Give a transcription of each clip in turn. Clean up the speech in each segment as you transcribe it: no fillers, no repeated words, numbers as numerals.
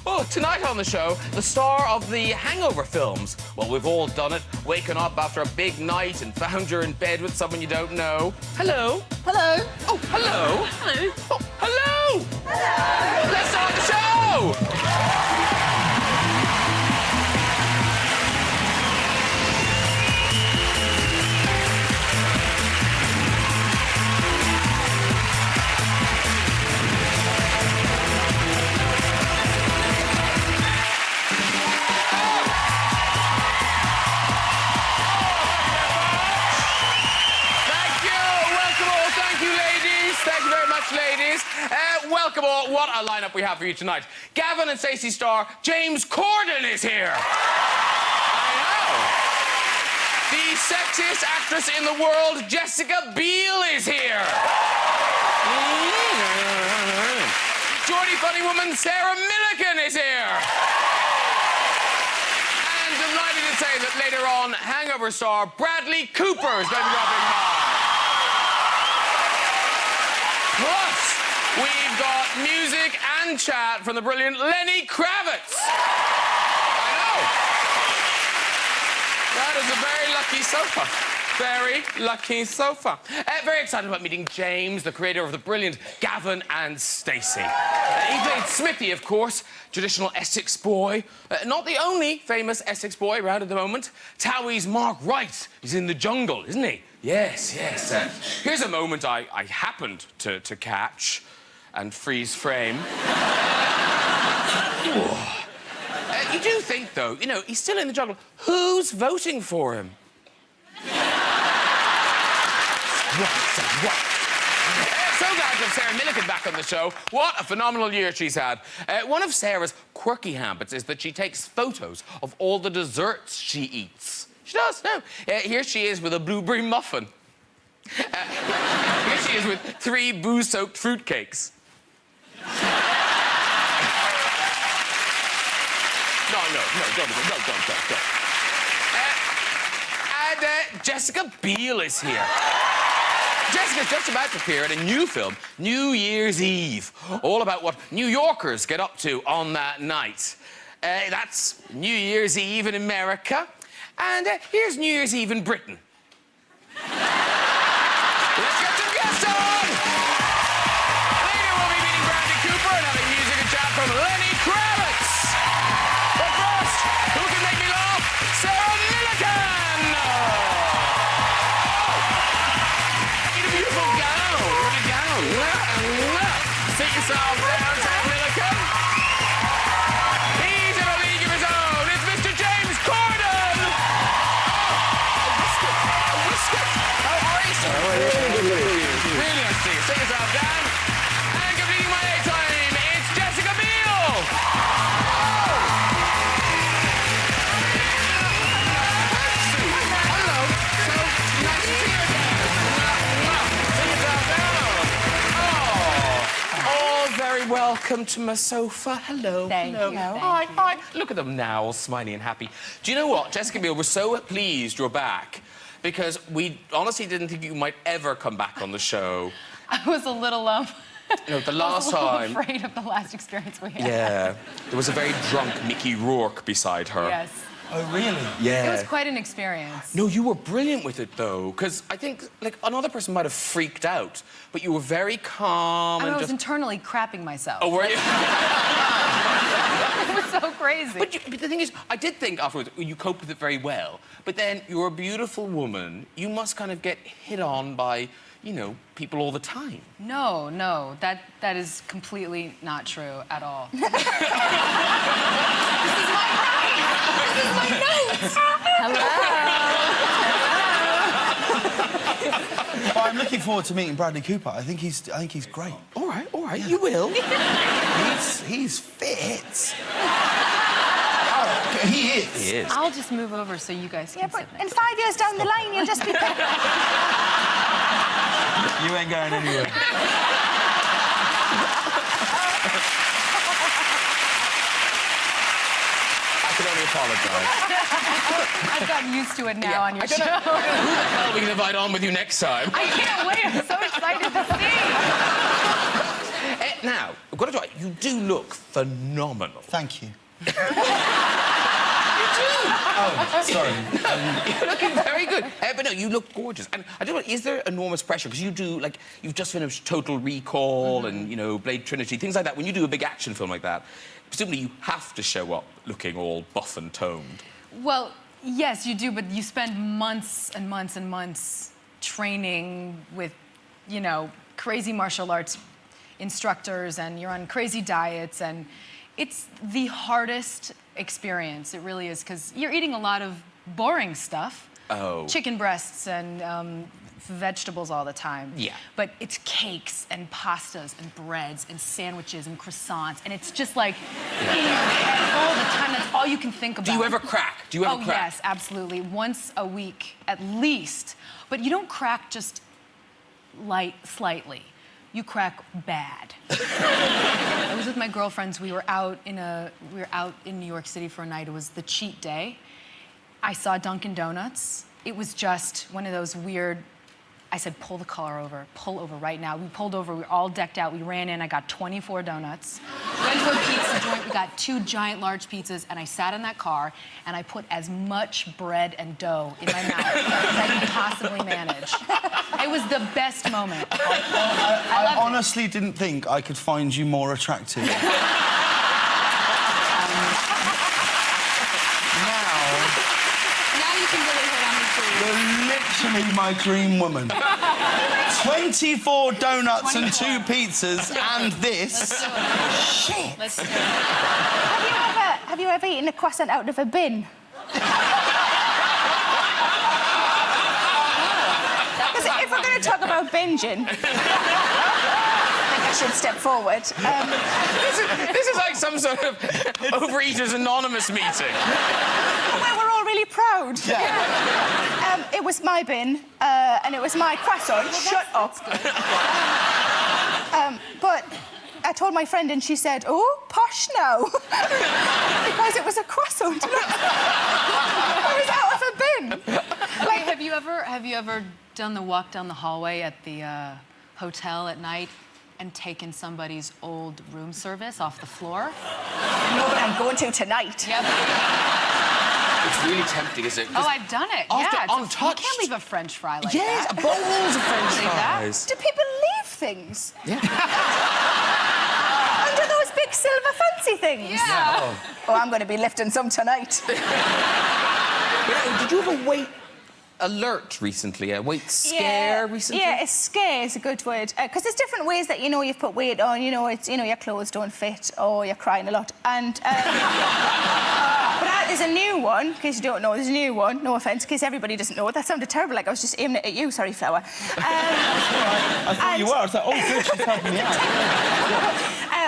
Oh, tonight on the show, the star of the Hangover films. Well, we've all done it, waken up after a big night and found you're in bed with someone you don't know. Hello. Hello. Oh, hello. Hello. Oh, hello. Hello. Let's start the show. Ladies, welcome all. What a lineup we have for you tonight. Gavin and Stacey star James Corden is here. I know. The sexiest actress in the world, Jessica Biel, is here. Geordie funny woman Sarah Millican is here. And delighted to say that later on, Hangover star Bradley Cooper is going to be dropping by. Plus, we've got music and chat from the brilliant Lenny Kravitz. I know. That is a very lucky sofa. Very lucky sofa. Very excited about meeting James, the creator of the brilliant Gavin and Stacey. He played Smithy, of course, traditional Essex boy. Not the only famous Essex boy around at the moment. Towie's Mark Wright. He's in the jungle, isn't he? Yes, yes. Here's a moment I happened to catch and freeze frame. You do think, though, you know, he's still in the jungle. Who's voting for him? What? So glad to have Sarah Millican back on the show. What a phenomenal year she's had. One of Sarah's quirky habits is that she takes photos of all the desserts she eats. She does, no. Here she is with a blueberry muffin. Here she is with 3 booze-soaked fruitcakes. No, don't. And Jessica Biel is here. Jessica's just about to appear in a new film, New Year's Eve, all about what New Yorkers get up to on that night. That's New Year's Eve in America, and here's New Year's Eve in Britain. Let's get some guests on! Later we'll be meeting Bradley Cooper and having music and chat from Lenny Kravitz. But first, who can make me laugh? Sarah Millican! Sit yourself down, Sarah Millican. He's in a league of his own. It's Mr. James Corden. A whiskers. How are you, sir? Really nice to see you. Sit yourself down. And completing my A-time, it's Jessica Biel. Hello. So nice to see you again. Sit yourself down. Very welcome to my sofa. Hello. Thank you. Hi. Look at them now, all smiley and happy. Do you know what, Jessica Biel, we're so pleased you're back because we honestly didn't think you might ever come back on the show. I was a little, No, the last time... I was a little afraid of the last experience we had. Yeah. There was a very drunk Mickey Rourke beside her. Yes. Oh, really? Yeah. It was quite an experience. No, you were brilliant with it, though, because I think, like, another person might have freaked out, but you were very calm I and was internally crapping myself. Oh, were you? It was so crazy. But the thing is, I did think afterwards you coped with it very well, but then you're a beautiful woman. You must kind of get hit on by, you know, people all the time. No, that is completely not true at all. This is my notes. Hello. Well, I'm looking forward to meeting Bradley Cooper. I think he's great. All right, yeah. You will. he's fit. Oh, he is. He is. I'll just move over so you guys can sit In 5 years down the line, you'll just be... You ain't going anywhere. I can only apologise. I've gotten used to it now on your show. Who the hell are we going to invite on with you next time? I can't wait. I'm so excited to see. Now, I've got to try, you do look phenomenal. Thank you. You do! Oh, sorry. You're looking very good. But no, you look gorgeous. And I don't know, is there enormous pressure? Because you do, like, you've just finished Total Recall and, you know, Blade Trinity, things like that. When you do a big action film like that, presumably you have to show up looking all buff and toned. Well, yes, you do, but you spend months and months and months training with, you know, crazy martial arts instructors, and you're on crazy diets, and it's the hardest experience. It really is, because you're eating a lot of boring stuff. Oh. Chicken breasts and vegetables all the time. Yeah. But it's cakes and pastas and breads and sandwiches and croissants, and it's just like in your head all the time. That's all you can think about. Do you ever crack? Do you ever crack? Oh, yes, absolutely. Once a week, at least. But you don't crack just slightly. You crack bad. I was with my girlfriends. We were out in New York City for a night. It was the cheat day. I saw Dunkin' Donuts. It was just one of those weird. I said, pull the car over, pull over right now. We pulled over, we were all decked out. We ran in, I got 24 donuts. Went to a pizza joint, we got 2 giant large pizzas, and I sat in that car, and I put as much bread and dough in my mouth as I could possibly manage. It was the best moment. I honestly didn't think I could find you more attractive. Now you can really hit on me, too. You're literally my dream woman. 24 donuts 24. and 2 pizzas and this. Let's do it. Shit. Let's do it. Have you ever eaten a croissant out of a bin? Because if we're going to talk about binging, I think I should step forward. This is like some sort of Overeaters Anonymous meeting. Well, we're all really proud. Yeah. It was my bin, and it was my croissant. Shut up. But I told my friend, and she said, "Oh, posh now," because it was a croissant. It was out of a bin. Like, have you ever done the walk down the hallway at the hotel at night and taken somebody's old room service off the floor? No, but I'm going to tonight. Yep. It's really tempting, isn't it? Oh, I've done it. After Yeah, you untouched. can't leave a French fry like Yes, that. bowls of French Like that? fries. Do people leave things? Yeah. Under those big silver fancy things? Yeah. Oh, I'm going to be lifting some tonight. Did you have a weight alert recently? A weight scare recently? Yeah, a scare is a good word. Because there's different ways that, you know, you've put weight on. You know, it's, you know, your clothes don't fit or you're crying a lot. And... but there's a new one, in case you don't know, there's a new one. No offence, in case everybody doesn't know. That sounded terrible, like I was just aiming it at you. Sorry, Flower. I thought you were. I was like, oh, good, she's helping me out.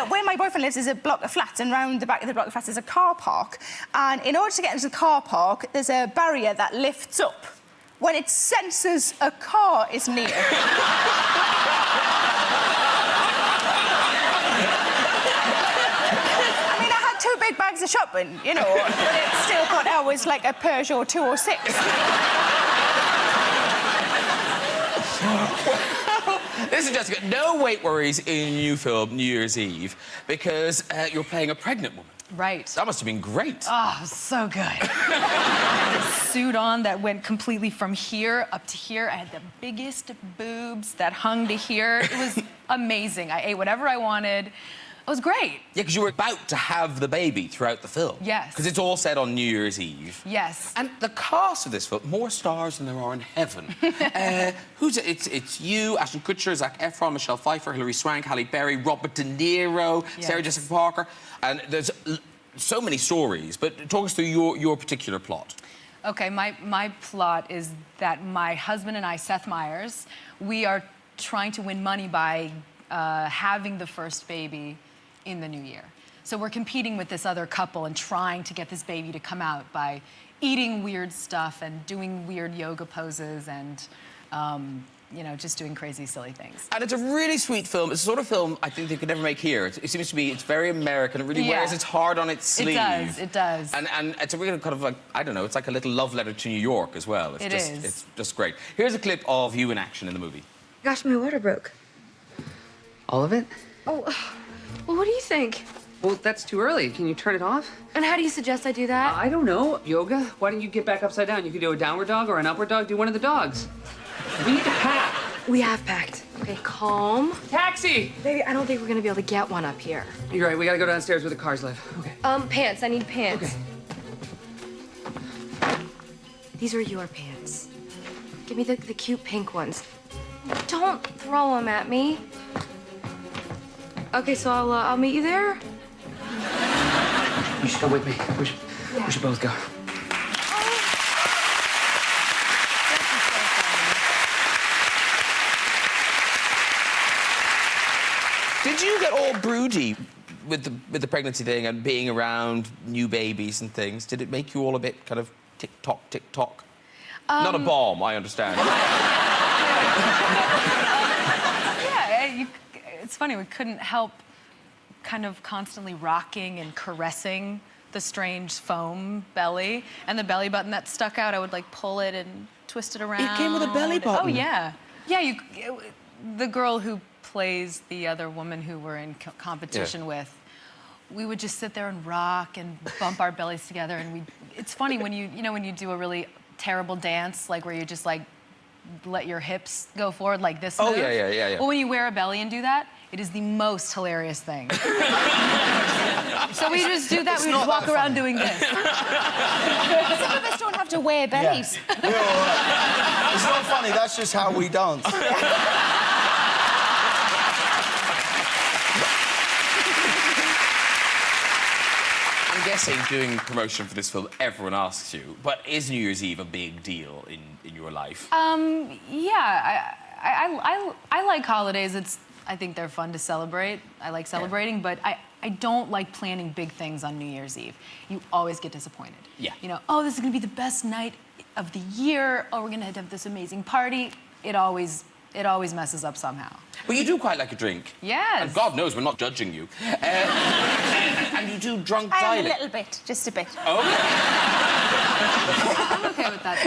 Where my boyfriend lives is a block of flats, and round the back of the block of flats is a car park. And in order to get into the car park, there's a barrier that lifts up when it senses a car is near. I mean, I had 2 big bags of shopping, you know, but it still got out was like a Peugeot 206. Listen, Jessica, no weight worries in your new film, New Year's Eve, because you're playing a pregnant woman. Right. That must have been great. Oh, so good. I had a suit on that went completely from here up to here. I had the biggest boobs that hung to here. It was amazing. I ate whatever I wanted. It was great. Yeah, because you were about to have the baby throughout the film. Yes. Because it's all set on New Year's Eve. Yes. And the cast of this film, more stars than there are in heaven. It's you, Ashton Kutcher, Zac Efron, Michelle Pfeiffer, Hilary Swank, Halle Berry, Robert De Niro, Sarah Yes. Jessica Parker. And there's so many stories, but talk us through your particular plot. Okay, my plot is that my husband and I, Seth Meyers, we are trying to win money by having the first baby in the new year. So we're competing with this other couple and trying to get this baby to come out by eating weird stuff and doing weird yoga poses and, you know, just doing crazy, silly things. And it's a really sweet film. It's the sort of film I think they could never make here. It seems to be, it's very American. It really wears its heart on its sleeve. It does. And it's a really kind of like, I don't know, it's like a little love letter to New York as well. It's just great. Here's a clip of you in action in the movie. Gosh, my water broke. All of it? Oh, Well, what do you think? Well, that's too early. Can you turn it off? And how do you suggest I do that? I don't know. Yoga? Why don't you get back upside down? You could do a downward dog or an upward dog. Do one of the dogs. We need to pack. We have packed. Okay, calm. Taxi! Baby, I don't think we're gonna be able to get one up here. You're right. We gotta go downstairs where the cars live. Okay. Pants. I need pants. Okay. These are your pants. Give me the cute pink ones. Don't throw them at me. Okay, so I'll meet you there. You should come with me. We should both go. Did you get all broody with the pregnancy thing and being around new babies and things? Did it make you all a bit kind of tick-tock, tick-tock? Not a bomb, I understand. Yeah, it's funny, we couldn't help kind of constantly rocking and caressing the strange foam belly, and the belly button that stuck out, I would like pull it and twist it around. It came with a belly button? Oh, yeah. Yeah, the girl who plays the other woman who we're in competition with, we would just sit there and rock and bump our bellies together, and it's funny when you know when you do a really terrible dance, like where you just like let your hips go forward like this move. Oh, yeah. Well, when you wear a belly and do that, it is the most hilarious thing. So we just do that, we just walk around doing this. Some of us don't have to wear bellies. Yeah. We're all right. It's not funny, that's just how we dance. I'm guessing doing promotion for this film, everyone asks you, but is New Year's Eve a big deal in your life? Yeah, I like holidays. I think they're fun to celebrate. I like celebrating, but I don't like planning big things on New Year's Eve. You always get disappointed. Yeah. You know, oh, this is gonna be the best night of the year. Oh, we're gonna have this amazing party. It always messes up somehow. But you do quite like a drink. Yes. And God knows we're not judging you. And you do drunk I am dialing. a little bit, just a bit. Oh. I'm okay with that,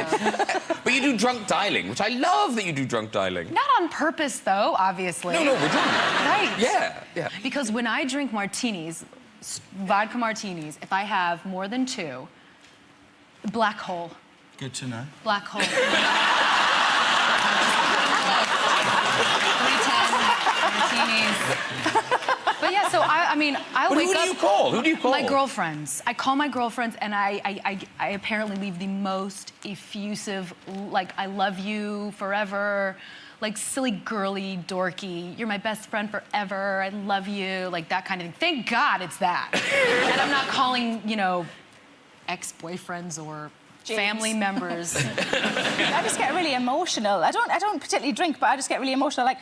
though. But you do drunk dialing, which I love that you do drunk dialing. Not on purpose, though, obviously. No, we're drunk. Right. Yeah. Because when I drink martinis, vodka martinis, if I have more than two, black hole. Good to know. Black hole. 310 martinis. But yeah, so I mean, I'll wake up. Who do you call? Who do you call? My girlfriends. I call my girlfriends, and I apparently leave the most effusive, like, I love you forever, like silly, girly, dorky, you're my best friend forever, I love you, like that kind of thing. Thank God it's that. And I'm not calling, you know, ex-boyfriends or family members. I just get really emotional. I don't particularly drink, but I just get really emotional. Like,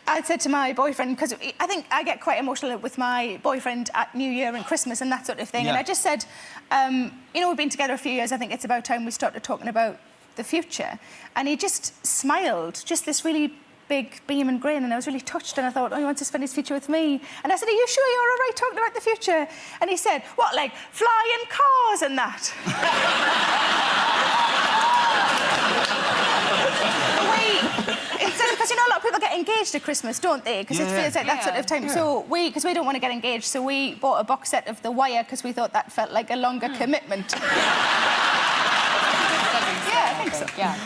I said to my boyfriend, because I think I get quite emotional with my boyfriend at New Year and Christmas and that sort of thing. Yeah. And I just said, you know, we've been together a few years. I think it's about time we started talking about the future. And he just smiled, just this really big beam and grin, and I was really touched, and I thought, oh, he wants to spend his future with me. And I said, are you sure you're all right talking about the future? And he said, what, like flying cars and that? Because, you know, a lot of people get engaged at Christmas, don't they? Because it feels like that sort of time. So because we don't want to get engaged, so we bought a box set of The Wire because we thought that felt like a longer commitment. Yeah, I think so. Yeah.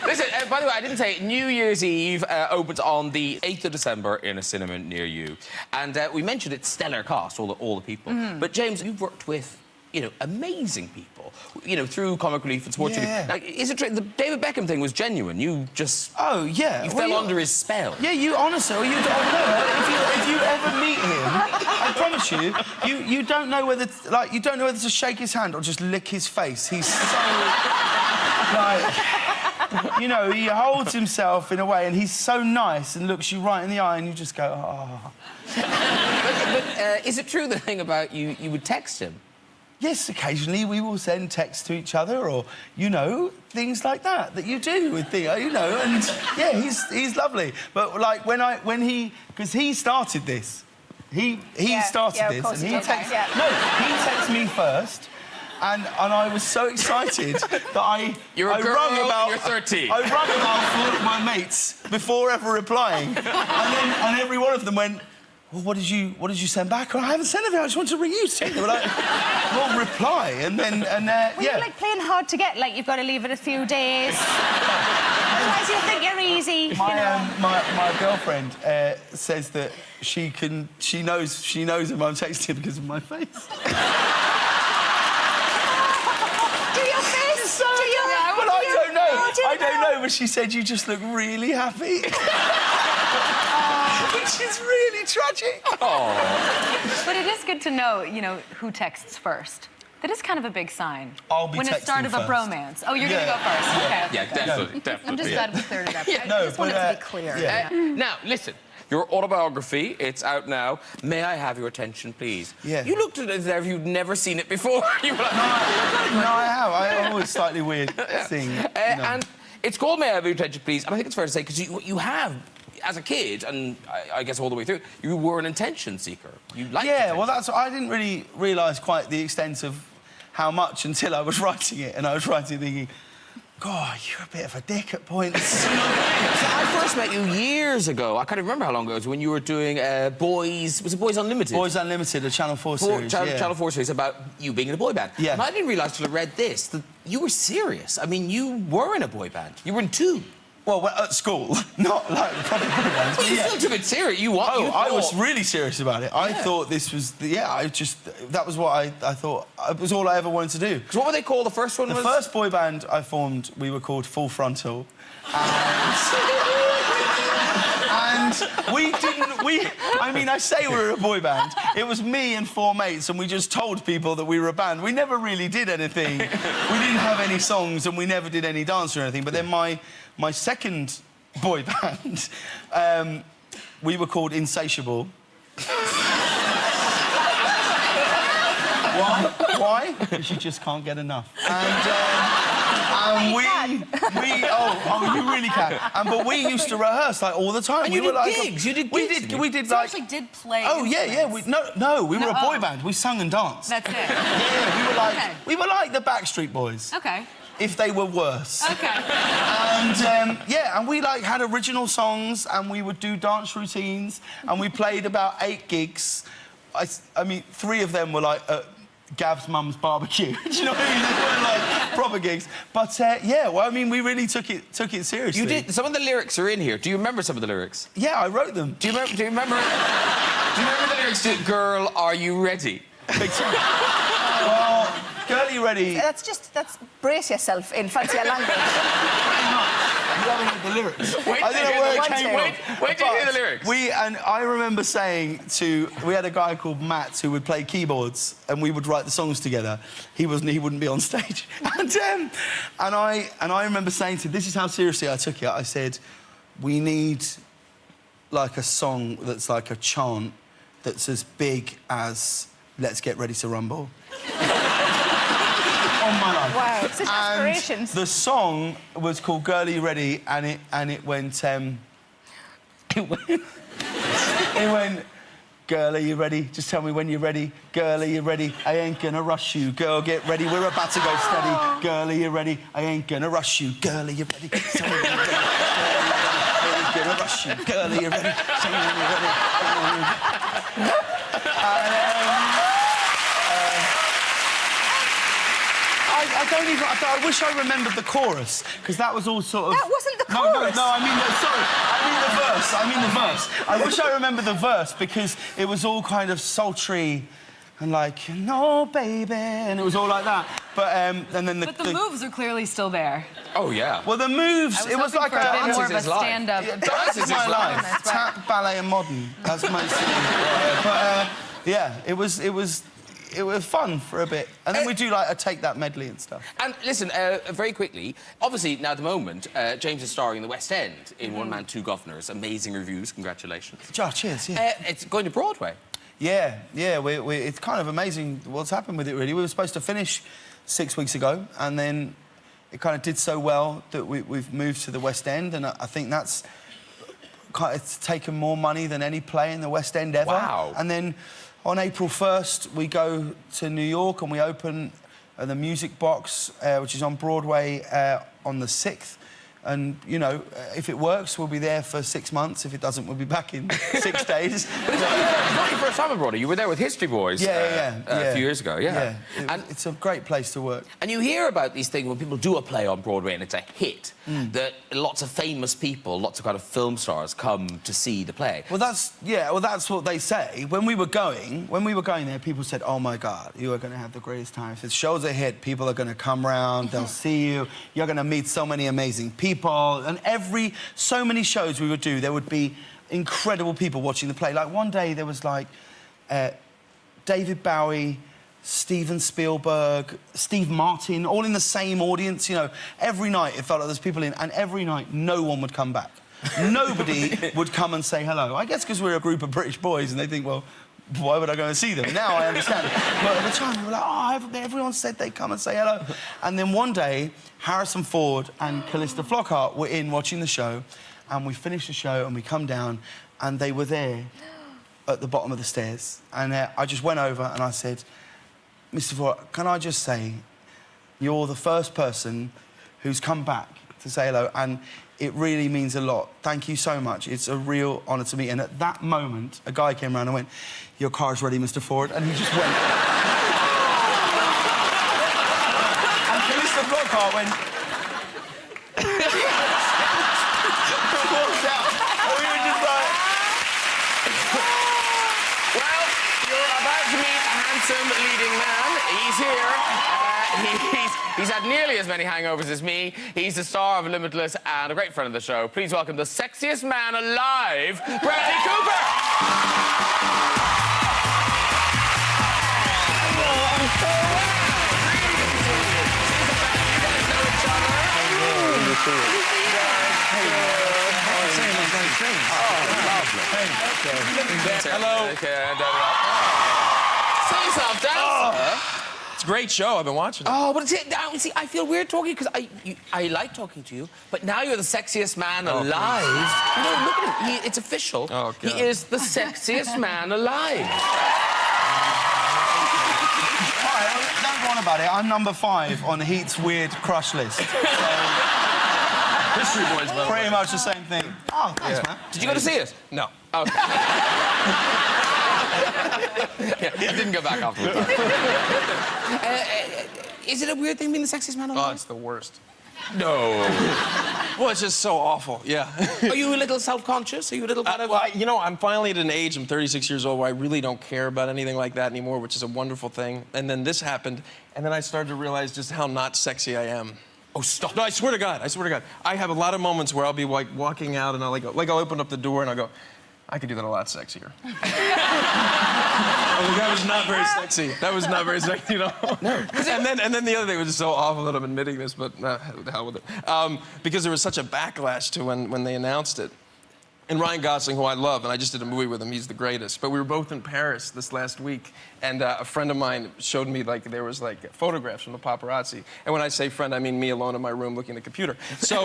Listen, by the way, I didn't say New Year's Eve opens on the 8th of December in a cinema near you. And we mentioned it's stellar cast, all the people. But, James, you've worked with, you know, amazing people, you know, through Comic Relief and Sports. Yeah. Like, is it true? The David Beckham thing was genuine. You just... Oh, yeah. You fell under his spell. Yeah, you honestly, you don't know. If you ever meet him, I promise you, you don't know whether you don't know whether to shake his hand or just lick his face. He's so like, you know, he holds himself in a way, and he's so nice and looks you right in the eye, and you just go, oh. But is it true the thing about you would text him? Yes, occasionally we will send texts to each other, or you know, things like that you do with Theo, you know, and yeah, he's lovely. But like because he started this, he started this, and he texted me first. And I was so excited that I rung about... You're 13. I rung about 4 of my mates before ever replying. And every one of them went, well, what did you send back? I haven't sent anything. I just wanted to ring you. They were like, well, reply, and then Well, yeah. you're like playing hard to get. Like you've got to leave it a few days. Otherwise, you'll think you're easy. You know? My girlfriend says that she knows if I'm texting because of my face. Do your face? So, do your... but I don't know. Oh, I don't know. But she said you just look really happy. Which is really tragic. But it is good to know, you know, who texts first. That is kind of a big sign. I'll be when it's start texting of a first. bromance. Oh, you're Yeah. gonna go first. Okay. Yeah, definitely. I'm just glad we cleared it up. I no, just want it but, to be clear. yeah. Now, listen. Your autobiography, it's out now. May I have your attention, please? Yeah. You looked at it as if you'd never seen it before. You were like, No, I have. I'm always slightly weird seeing. And it's called May I Have Your Attention, Please. And I think it's fair to say, because you have, as a kid, and I guess all the way through, you were an attention seeker. You liked attention. Well, I didn't really realise quite the extent of how much until I was writing it, and I was writing thinking, God, you're a bit of a dick at points. So I first met you years ago. I can't even remember how long ago it was when you were doing was it Boys Unlimited? Boys Unlimited, a Channel 4 series. Channel 4 series about you being in a boy band. Yeah. And I didn't realise till I read this that you were serious. I mean, you were in a boy band. You were in two. Well, at school, not like proper boy bands. Well, you still took it serious. I was really serious about it. I thought this was... that was what I thought... It was all I ever wanted to do. So what were they called? The first one The was... first boy band I formed, we were called Full Frontal. And we didn't... I mean, I say we were a boy band. It was me and four mates, and we just told people that we were a band. We never really did anything. We didn't have any songs, and we never did any dance or anything. But then my second boy band, we were called Insatiable. Why? Because you just can't get enough. And you really can. But we used to rehearse like all the time. And we you were did like gigs. You did We gigs. did. We did You like. actually did play. Oh yeah. We were a boy Oh. band. We sung and danced. That's it. Yeah, we were like the Backstreet Boys. Okay. If they were worse. Okay. And and we like had original songs, and we would do dance routines, and we played about 8 gigs. I mean, 3 of them were like at Gav's mum's barbecue. Do you know what I mean? They weren't like proper gigs. But well, I mean, we really took it seriously. You did. Some of the lyrics are in here. Do you remember some of the lyrics? Yeah, I wrote them. Do you remember the lyrics to "Girl, Are You Ready"? Big time. Well, Girlie Ready. That's brace yourself in fancier language. You haven't heard the lyrics. Wait I don't know where it came from. Wait till you hear the But lyrics. I remember saying we had a guy called Matt who would play keyboards, and we would write the songs together. He wouldn't be on stage. And I remember saying to him, this is how seriously I took it. I said, we need like a song that's like a chant that's as big as Let's Get Ready to Rumble. On my life. Wow, such aspirations. And the song was called Girlie Ready, and it went it went, girl, are you ready? Just tell me when you're ready. Girl, are you ready? I ain't gonna rush you. Girl, get ready. We're about to go steady. Girl, are you ready? I ain't gonna rush you. Girl, are you ready? Tell me when you're ready. I ain't gonna rush you. Girl, are you ready? Tell me when you're ready. I wish I remembered the chorus, because that was all sort of... That wasn't the chorus. No, I mean the verse. I wish I remembered the verse, because it was all kind of sultry and like, no, baby, and it was all like that. But, and then But the moves are clearly still there. Oh, yeah. Well, the moves, it was like a bit more of a Dance is life. stand-up. Yeah, dance is my life. Tap, ballet, and modern. That's mostly. But it was fun for a bit, and then we do like a Take That medley and stuff. And listen, very quickly, obviously now at the moment, James is starring in the West End in One Man, Two Governors. Amazing reviews, congratulations. Oh, cheers, yeah. It's going to Broadway. Yeah. It's kind of amazing what's happened with it, really. We were supposed to finish 6 weeks ago, and then it kind of did so well that we've moved to the West End, and I think that's it's taken more money than any play in the West End ever. Wow. And then on April 1st, we go to New York and we open the Music Box, which is on Broadway on the 6th. And, you know, if it works, we'll be there for 6 months. If it doesn't, we'll be back in 6 days. It's not your first time abroad. You were there with History Boys a few years ago, yeah. And it's a great place to work. And you hear about these things when people do a play on Broadway and it's a hit, that lots of famous people, lots of kind of film stars come to see the play. Well, that's what they say. When we were going there, people said, "Oh my God, you are going to have the greatest time. If the show's a hit, people are going to come round, they'll see you, you're going to meet so many amazing people." And so many shows we would do, there would be incredible people watching the play. Like one day there was like David Bowie, Steven Spielberg, Steve Martin, all in the same audience. You know, every night it felt like there's people in, and every night no one would come back. Nobody would come and say hello. I guess because we're a group of British boys and they think, well, why would I go and see them? Now I understand it. But at the time, we were like, oh, everyone said they'd come and say hello. And then one day, Harrison Ford and Callista Flockhart were in watching the show, and we finished the show and we come down, and they were there at the bottom of the stairs. And I just went over and I said, "Mr. Ford, can I just say, you're the first person who's come back to say hello, and it really means a lot. Thank you so much. It's a real honour to me." And at that moment, a guy came around and went, "Your car's ready, Mr. Ford," and he just went. And Callista Flockhart went. Walked out. And we were just like. Well, you're about to meet a handsome leading man. He's here. He's had nearly as many hangovers as me. He's the star of Limitless and a great friend of the show. Please welcome the sexiest man alive, Bradley Cooper! Hello. Say yourself, Dan. It's a great show. I've been watching it. Oh, but see, I feel weird talking because I like talking to you, but now you're the sexiest man alive. You know, look at him. It's official. Oh, God. He is the sexiest man alive. Don't go on about it. I'm number 5 on Heat's weird crush list. So, History Boys, by the way. pretty much the same thing. Oh, thanks, man. Did you go to see it? No. Okay. I didn't go back afterwards. Is it a weird thing being the sexiest man alive? Oh, it's the worst. No. Well, it's just so awful, yeah. Are you a little self-conscious? Are you a little kind of... Well, you know, I'm finally at an age, I'm 36 years old, where I really don't care about anything like that anymore, which is a wonderful thing. And then this happened, and then I started to realize just how not sexy I am. Oh, stop. No, I swear to God, I swear to God. I have a lot of moments where I'll be, like, walking out, and I'll open up the door, and I'll go, I could do that a lot sexier. That was not very sexy. That was not very sexy, you know? No. And then the other thing was just so awful that I'm admitting this, but the hell with it. Because there was such a backlash to when they announced it. And Ryan Gosling, who I love, and I just did a movie with him, he's the greatest. But we were both in Paris this last week, and a friend of mine showed me, like, there was, like, photographs from the paparazzi. And when I say friend, I mean me alone in my room looking at the computer. So,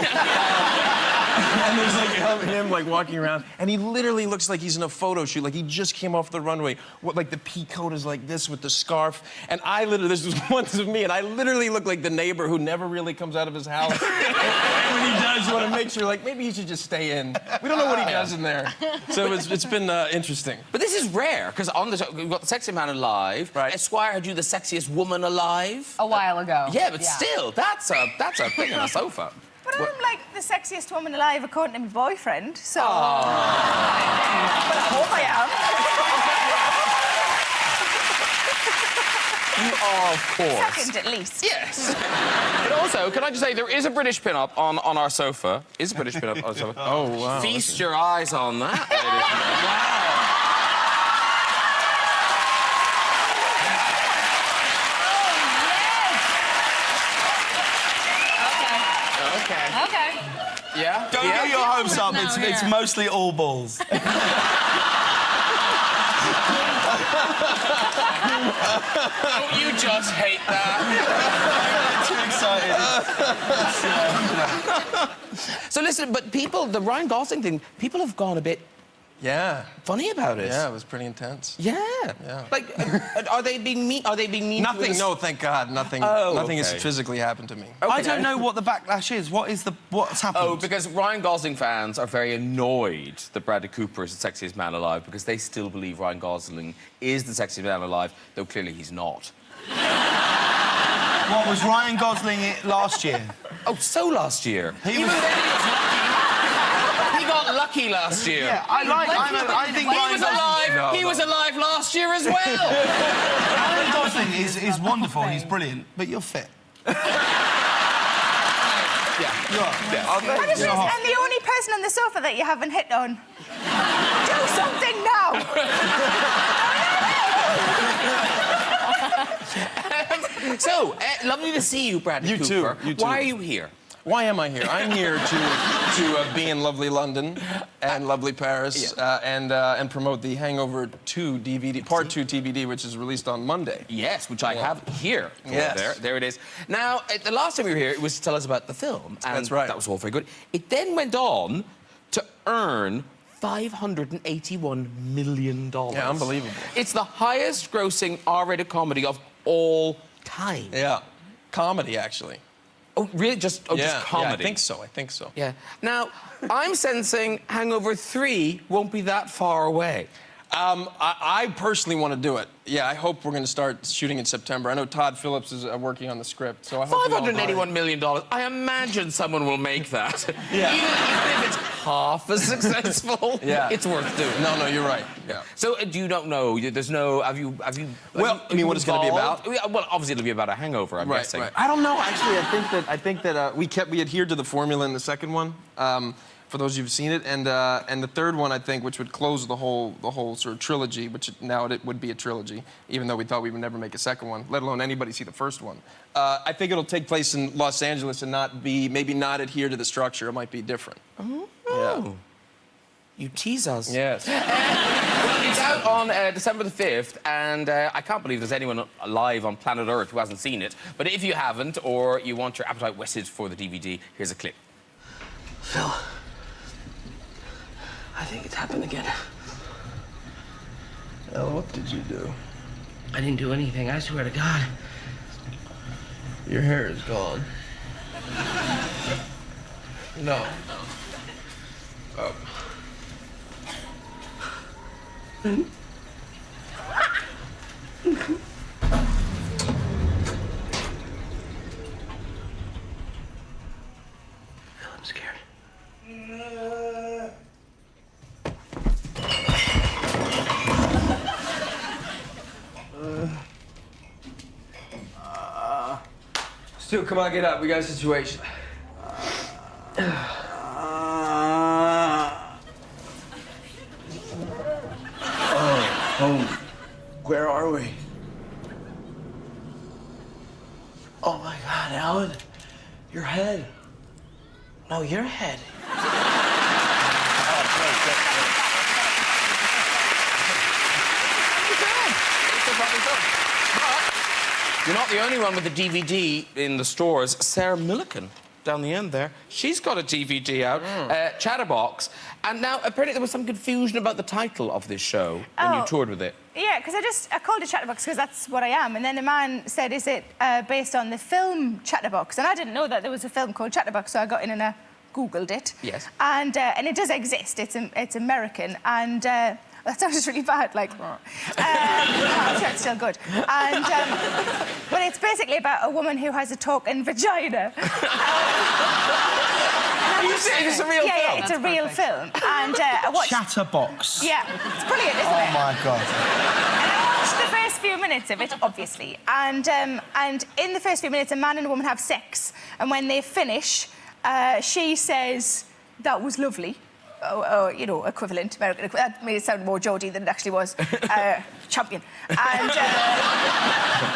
and there's, like, him, like, walking around, and he literally looks like he's in a photo shoot, like he just came off the runway. Like, the pea coat is like this with the scarf. And I literally, this was once of me, and I literally look like the neighbor who never really comes out of his house. And when he does, you want to make sure, like, maybe he should just stay in. We don't know what he does in there. So it's been interesting. But this is rare, because on the show, we've got the sexiest man alive. Right. Esquire had you the sexiest woman alive. A while ago. Yeah, but still, that's a thing on a sofa. But I'm like the sexiest woman alive according to my boyfriend, so... Oh. But I hope I am. You are, of course. Second, at least. Yes. But also, can I just say, there is a British pin-up on our sofa. Is a British pin-up on our sofa. Oh, wow. Feast your eyes on that, ladies and gentlemen. Wow. Okay. Yeah? Don't get your hopes up. No, It's mostly all balls. Don't you just hate that? I'm too excited. So listen, but people, the Ryan Gosling thing, people have gone a bit Yeah. funny about it. Yeah, it was pretty intense. Yeah. Yeah. Like, are they being mean? Are they being mean? Nothing. to us? No, thank God. Nothing. Oh, nothing okay. has physically happened to me. I don't know what the backlash is. What's happened? Oh, because Ryan Gosling fans are very annoyed that Bradley Cooper is the sexiest man alive because they still believe Ryan Gosling is the sexiest man alive, though clearly he's not. What was Ryan Gosling last year? Oh, so last year. He Even was- then he was lucky. He got lucky last year. Yeah, I think He Ryan was Gosling... alive. He was alive last year as well. Ryan Gosling is wonderful. He's brilliant, but you're fit. Yeah. You are. Yeah. And the only person on the sofa that you haven't hit on. Do something now! So, lovely to see you, Bradley You too, Cooper. you too. Why are you here? Why am I here? I'm here to be in lovely London and lovely Paris and promote the Hangover 2 DVD, Part 2 DVD, which is released on Monday. Yes, which I have here. Yes. There it is. Now, the last time you were here, it was to tell us about the film. And That's right. That was all very good. It then went on to earn $581 million. Yeah, unbelievable. It's the highest grossing R-rated comedy of all time. Yeah. Comedy, actually. Oh, really? Just comedy? Yeah, I think so. I think so. Yeah. Now, I'm sensing Hangover 3 won't be that far away. I personally want to do it. Yeah, I hope we're going to start shooting in September. I know Todd Phillips is working on the script, so I hope we all buy it. $581 million. I imagine someone will make that. Yeah. Even if it's half as successful, Yeah. it's worth doing. No, you're right. Yeah. So you don't know? There's no. Have you? Well, you mean what it's gonna be about? Well, obviously it'll be about a hangover. I'm guessing. Right. I don't know. Actually, I think that we adhered to the formula in the second one. For those who've seen it, and the third one, I think, which would close the whole sort of trilogy, which now it would be a trilogy, even though we thought we would never make a second one, let alone anybody see the first one. I think it'll take place in Los Angeles and maybe not adhere to the structure. It might be different. Oh. Yeah. You tease us. Yes. Well, it's out on December the 5th, and I can't believe there's anyone alive on planet Earth who hasn't seen it. But if you haven't, or you want your appetite whetted for the DVD, here's a clip. Phil, I think it's happened again. Oh, what did you do? I didn't do anything, I swear to God. Your hair is gone. No. Oh. Phil, I'm scared. Stu, come on, get up. We got a situation. Oh, where are we? Oh my God, Alan. Your head. No, your head. You're not the only one with a DVD in the stores. Sarah Millican, down the end there, she's got a DVD out, Chatterbox. And now, apparently there was some confusion about the title of this show when you toured with it. Yeah, because I called it Chatterbox because that's what I am. And then a man said, is it based on the film Chatterbox? And I didn't know that there was a film called Chatterbox, so I got in and I Googled it. Yes. And it does exist. It's American. And that sounds really bad, like... it's still good. And, but it's basically about a woman who has a talking vagina. It's a real film? Yeah, it's a real film. And I watched... Chatterbox. Yeah, it's brilliant, isn't it? Oh, my God. And I watched the first few minutes of it, obviously. And in the first few minutes, a man and a woman have sex. And when they finish, she says, that was lovely. You know, equivalent, American equivalent. That made it sound more Geordie than it actually was. Champion. And,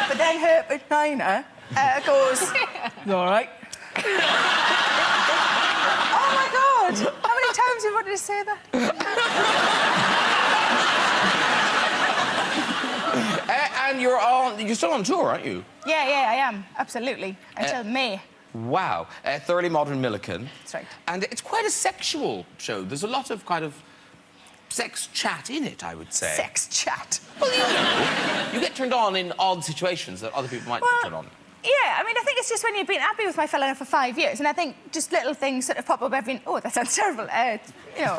but then her vagina goes, all right. Oh, my God. How many times have you wanted to say that? And you're still on tour, aren't you? Yeah, I am. Absolutely. Until May. Wow. Thoroughly Modern Millican. That's right. And it's quite a sexual show. There's a lot of kind of sex chat in it, I would say. Sex chat. Well, you know, you get turned on in odd situations that other people might get turned on. Yeah, I mean, I think it's just when you've been happy with my fella now for 5 years, and I think just little things sort of pop up every... Oh, that sounds terrible. You know,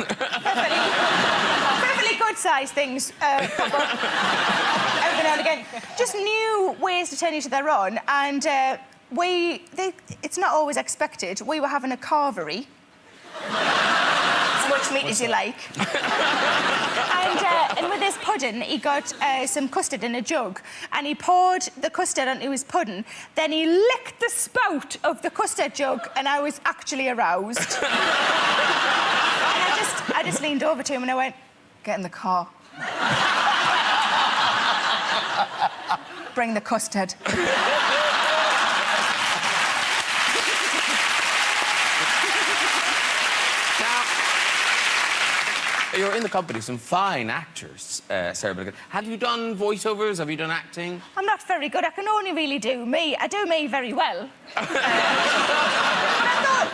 perfectly good-sized things pop up every now and again. Just new ways to turn each other on, and it's not always expected. We were having a carvery. As much meat as you like. And with his pudding, he got some custard in a jug, and he poured the custard onto his pudding. Then he licked the spout of the custard jug, and I was actually aroused. And I just leaned over to him and I went, "Get in the car. Bring the custard." You're in the company of some fine actors, Sarah Billigan. Have you done voiceovers? Have you done acting? I'm not very good. I can only really do me. I do me very well. But I thought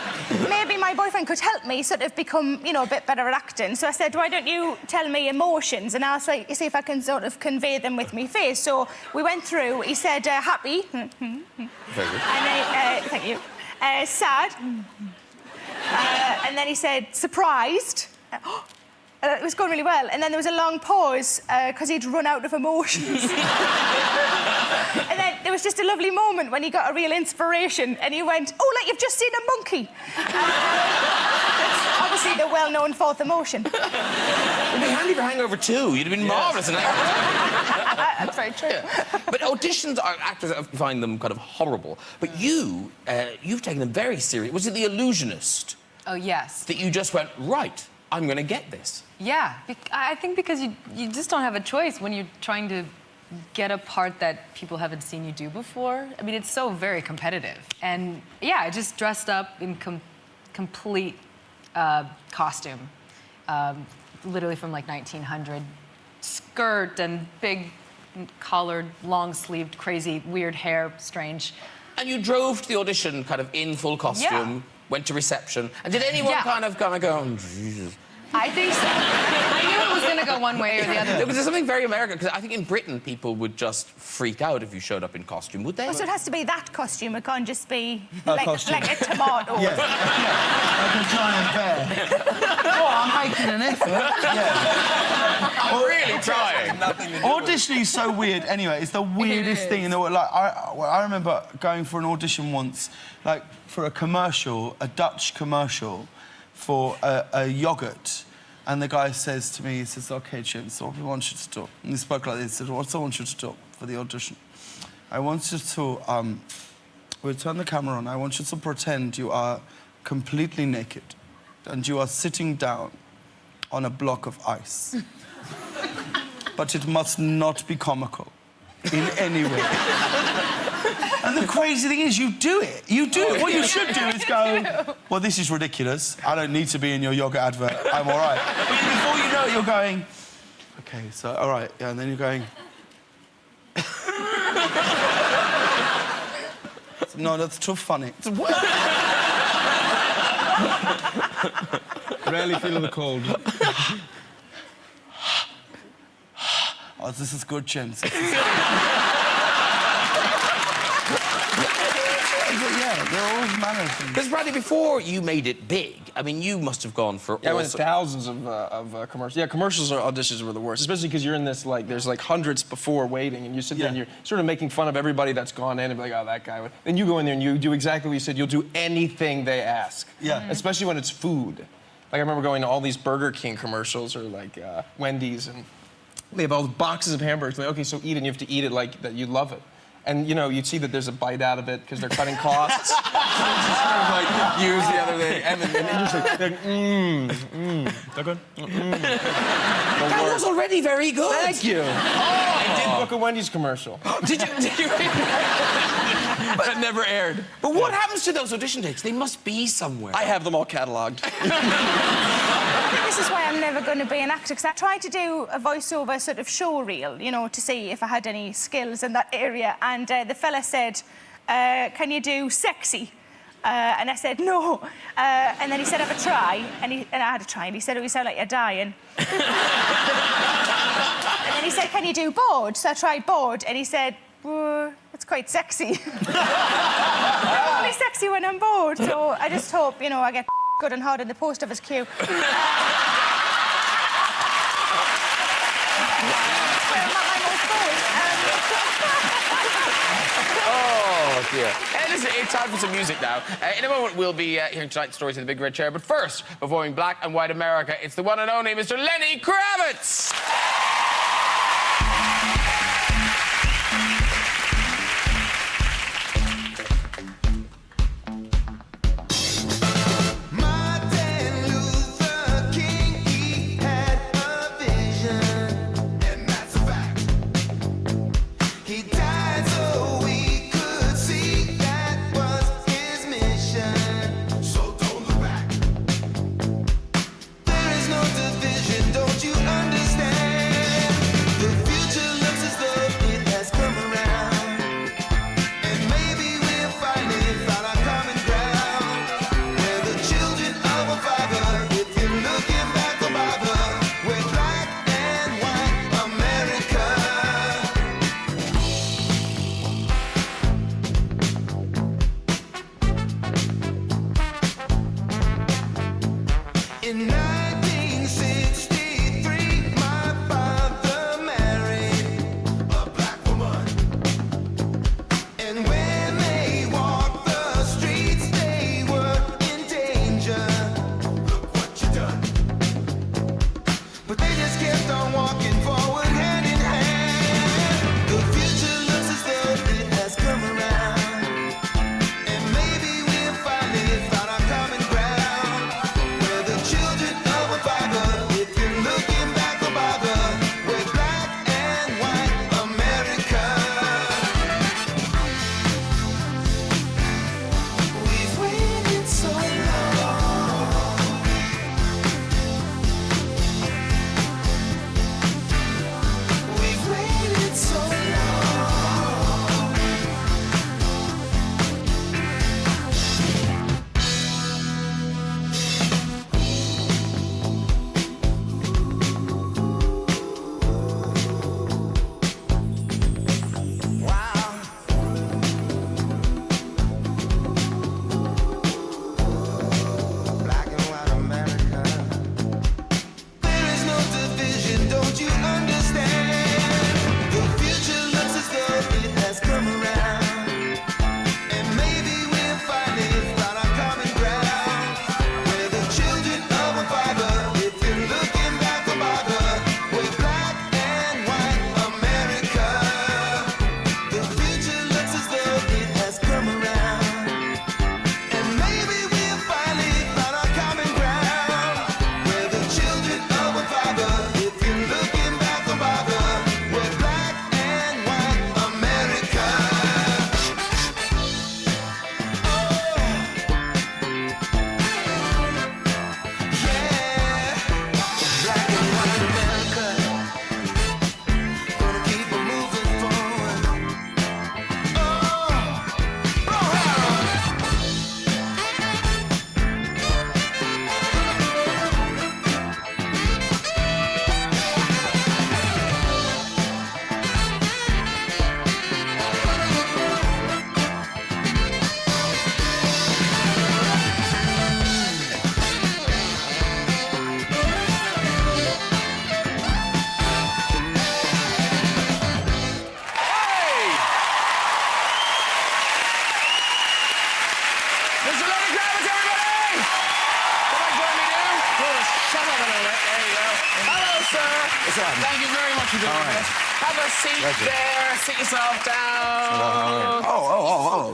maybe my boyfriend could help me sort of become, you know, a bit better at acting. So I said, why don't you tell me emotions and I'll see if I can sort of convey them with me face. So we went through. He said, happy. Very good. And then, thank you. Sad. And then he said, surprised. It was going really well. And then there was a long pause because he'd run out of emotions. And then there was just a lovely moment when he got a real inspiration and he went, "Oh, like you've just seen a monkey." That's obviously the well-known fourth emotion. It'd be handy for Hangover 2. You'd have been marvellous in that. That's very true. Yeah. But auditions, actors find them kind of horrible. But you've taken them very seriously. Was it The Illusionist? Oh, yes. That you just went, right, I'm going to get this. Yeah, I think because you just don't have a choice when you're trying to get a part that people haven't seen you do before. I mean, it's so very competitive. And yeah, I just dressed up in complete costume, literally from like 1900. Skirt and big collared, long-sleeved, crazy, weird hair, strange. And you drove to the audition kind of in full costume, went to reception, and did anyone kind of go, oh, Jesus? I think so. I knew it was going to go one way or the other. Because there's something very American, because I think in Britain people would just freak out if you showed up in costume, would they? Oh, so it has to be that costume, it can't just be A like costume. a tomato. Yeah. Like a giant bear. Oh, I'm making an effort. Yeah. I'm really trying. Auditioning is so weird. Anyway, it's the weirdest thing in the world. Like, I remember going for an audition once, like for a commercial, a Dutch commercial, for a yogurt, and the guy says to me, he says, "Okay, James, what we want you to do," and he spoke like this. He said, "What I want you to do for the audition? I want you to, we'll turn the camera on. I want you to pretend you are completely naked, and you are sitting down on a block of ice. But it must not be comical in any way." And the crazy thing is, you do it. You do it. What you should do is go, "Well, this is ridiculous. I don't need to be in your yogurt advert. I'm all right." But before you know it, you're going, "OK, so, all right." Yeah, and then you're going... "No, that's too funny." Rarely feeling the cold. "Oh, this is good, James." Yeah, there are always manner of things. Because, Bradley, before you made it big, I mean, you must have gone for Yeah, I all went sorts... thousands of commercials. Yeah, commercials or auditions were the worst, especially because you're in this, like, there's like hundreds before waiting, and you sit there and you're sort of making fun of everybody that's gone in and be like, "Oh, that guy." Then you go in there and you do exactly what you said. You'll do anything they ask. Yeah. Especially when it's food. Like, I remember going to all these Burger King commercials or, like, Wendy's, and they have all the boxes of hamburgers. Like, "Okay, so eat it," and you have to eat it like that you love it. And, you know, you'd see that there's a bite out of it because they're cutting costs. So it's just sort of like, use the other thing. And then just like, that good? That was already very good. Thank you. I did book a Wendy's commercial. Did you really? But it never aired. But what happens to those audition tapes? They must be somewhere. I have them all cataloged. I think this is why I'm never going to be an actor, because I tried to do a voiceover sort of show reel, you know, to see if I had any skills in that area, and the fella said, "Can you do sexy?" And I said, no. And then he said, have a try. And I had a try. And he said, oh, you sound like you're dying. And then he said, can you do bored? So I tried bored. And he said, it's quite sexy. I'm only sexy when I'm bored. So I just hope, you know, I get good and hard in the post office queue. Oh, dear. Listen, it's time for some music now. In a moment, we'll be hearing tonight's stories in the Big Red Chair. But first, performing Black and White America, it's the one and only Mr. Lenny Kravitz. In 1963, my father married a black woman. And when they walked the streets, they were in danger. Look what you done. But they just kept on walking forward, hand in hand. The future looks as though it has come around. And maybe we'll finally find our common ground. We're the children of a father. If you're looking back for bother, we're black and white America. We've waited so long. We've waited so long. Wow. Black and white America. There is no division, don't you understand? The future looks as though it has come around. And maybe we'll finally find our common ground. We're the children of a father. If you're looking back for bother, we're black and white America. The future looks as though it has come around. And maybe we'll finally find our common ground. We're the children of a father. If you're looking back for bother, we're black and white America. Yeah, black and white America. Gonna keep it moving forward. Hey! Mr. Lenny Kravitz, everybody! Come on, join me now. Shut up a little bit. There you go. Hello, sir. What's up? Thank you very much for doing this. Have a seat there. Sit yourself down.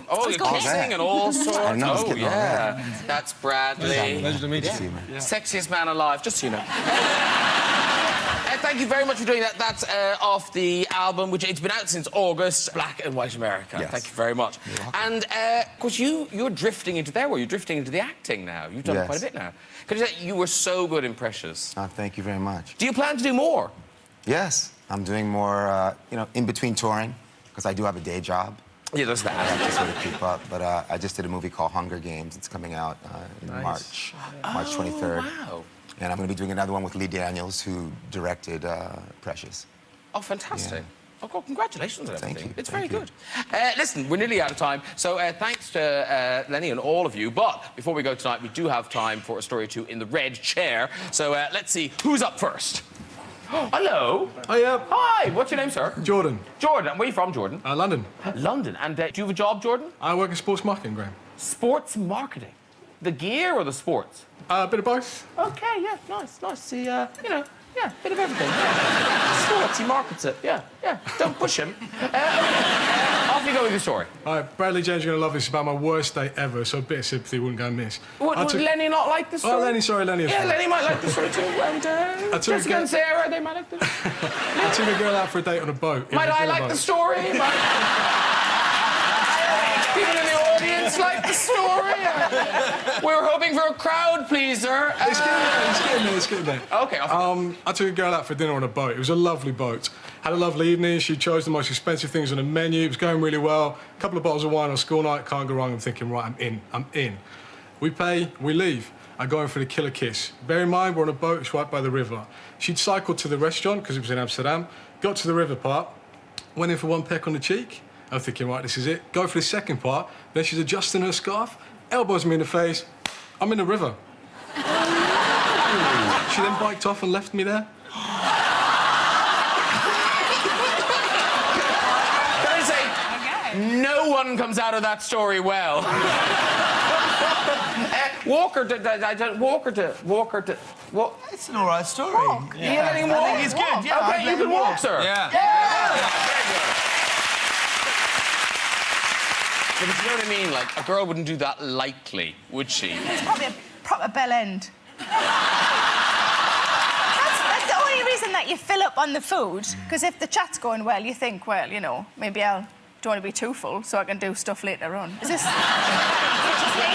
Oh, you're kissing and all sorts. I know, it's Oh, getting all yeah. That's Bradley. Pleasure to meet you. Sexiest man alive, just so you know. Thank you very much for doing that. That's off the album, which it's been out since August, Black and White America. Yes. Thank you very much. And, of course, you're drifting into there, well, you're drifting into the acting now. You've done Yes. quite a bit now. Because you were so good in Precious. Thank you very much. Do you plan to do more? Yes, I'm doing more, you know, in between touring, because I do have a day job. Yeah, there's I that. have to sort of keep up. But I just did a movie called Hunger Games. It's coming out in March 23rd. Wow. And I'm going to be doing another one with Lee Daniels, who directed Precious. Oh, fantastic. Oh, God, congratulations on everything. Thank you. It's Thank very you. good. Listen, we're nearly out of time, so thanks to Lenny and all of you. But before we go tonight, we do have time for a story or two in the red chair. So let's see who's up first. Hello. Hiya. Hi. What's your name, sir? Jordan. Jordan. Where are you from, Jordan? London. London. And do you have a job, Jordan? I work in sports marketing, Graham. Sports marketing. The gear or the sports? A bit of both. Okay, yeah, nice. See, you know, yeah, bit of everything. Yeah. Sports, he markets it. Yeah. Don't push him. Off you go with your story. All right, Bradley James, you're going to love this. It's about my worst day ever, so a bit of sympathy wouldn't go amiss. Would Lenny not like the story? Oh, Lenny, sorry, Lenny. Yeah, Lenny might like the story too. And Jessica and Sarah, they might like the story. I took a girl out for a date on a boat. Might I like the story? People in the audience like the story. We were hoping for a crowd pleaser. It's getting there. Okay. I took a girl out for dinner on a boat. It was a lovely boat. Had a lovely evening. She chose the most expensive things on the menu. It was going really well. A couple of bottles of wine on school night. Can't go wrong. I'm thinking, right, I'm in. We pay, we leave. I go in for the killer kiss. Bear in mind, we're on a boat. It's right by the river. She'd cycled to the restaurant because it was in Amsterdam. Got to the river part. Went in for one peck on the cheek. I'm thinking, right, this is it. Go for the second part. Then she's adjusting her scarf, elbows me in the face. I'm in the river. She then biked off and left me there. Can I say, no one comes out of that story well. Walk her to. It's an all right story. Walk. Yeah. You letting him walk? I think he's good. Yeah, Okay, I'd you let can him walk, sir. Yeah. Very good. But you know what I mean? Like, a girl wouldn't do that lightly, would she? It's probably a proper bell end. That's the only reason that you fill up on the food, because if the chat's going well, you think, well, you know, maybe I don't want to be too full so I can do stuff later on. Is this... You're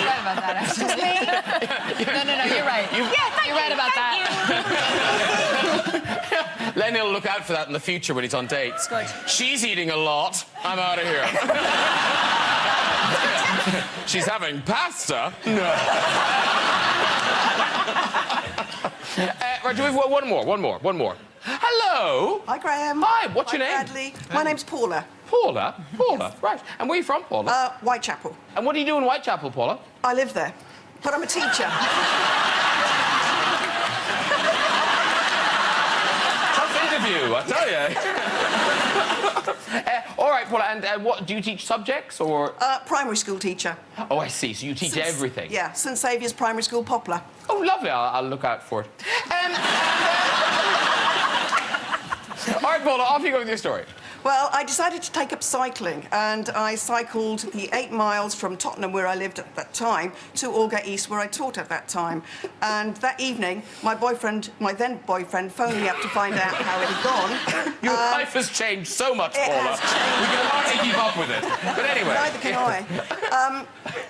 right about that, actually. Just me? No, you're right. You're right about that. Lenny will look out for that in the future when he's on dates. Good. She's eating a lot. I'm out of here. She's having pasta? No. Right, do we have one more. Hello. Hi, Graham. Hi, what's your name? Bradley. My name's Paula. Paula, right. And where are you from, Paula? Whitechapel. And what do you do in Whitechapel, Paula? I live there, but I'm a teacher. Tough interview, I tell you. All right, Paula, and what, do you teach subjects, or...? Primary school teacher. Oh, I see, so you teach everything. Yeah, St Saviour's Primary School, Poplar. Oh, lovely, I'll look out for it. All right, Paula, off you go with your story. Well, I decided to take up cycling, and I cycled the 8 miles from Tottenham, where I lived at that time, to Aldgate East, where I taught at that time. And that evening, my then boyfriend, phoned me up to find out how it had gone. Your life has changed so much, It Paula. has changed. We can hardly keep up with it. But anyway. Neither can I.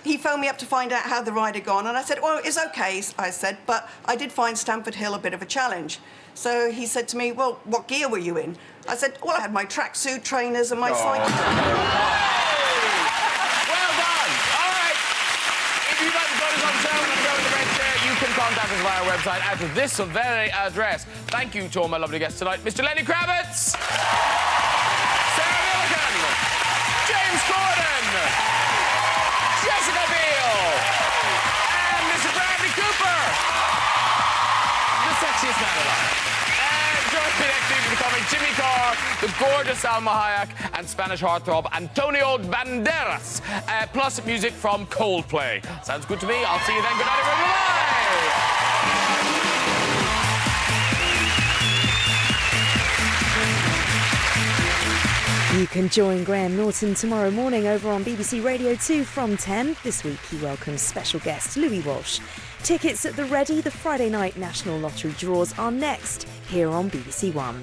He phoned me up to find out how the ride had gone, and I said, well, it's OK, I said, but I did find Stamford Hill a bit of a challenge. So he said to me, well, what gear were you in? I said, well, I had my tracksuit, trainers, and my cycle. Well done. All right. If you'd like to vote us on the show and go in the red chair, you can contact us via our website at this very address. Thank you to all my lovely guests tonight. Mr. Lenny Kravitz, Sarah Milligan, James Corden, Jessica Biel, and Mr. Bradley Cooper, the sexiest man alive. Join me next week for the comic Jimmy Carr, the gorgeous Salma Hayek, and Spanish heartthrob Antonio Banderas, plus music from Coldplay. Sounds good to me. I'll see you then. Good night, everyone. Bye. You can join Graham Norton tomorrow morning over on BBC Radio 2 from 10. This week he welcomes special guest Louis Walsh. Tickets at the ready. The Friday night National Lottery draws are next here on BBC One.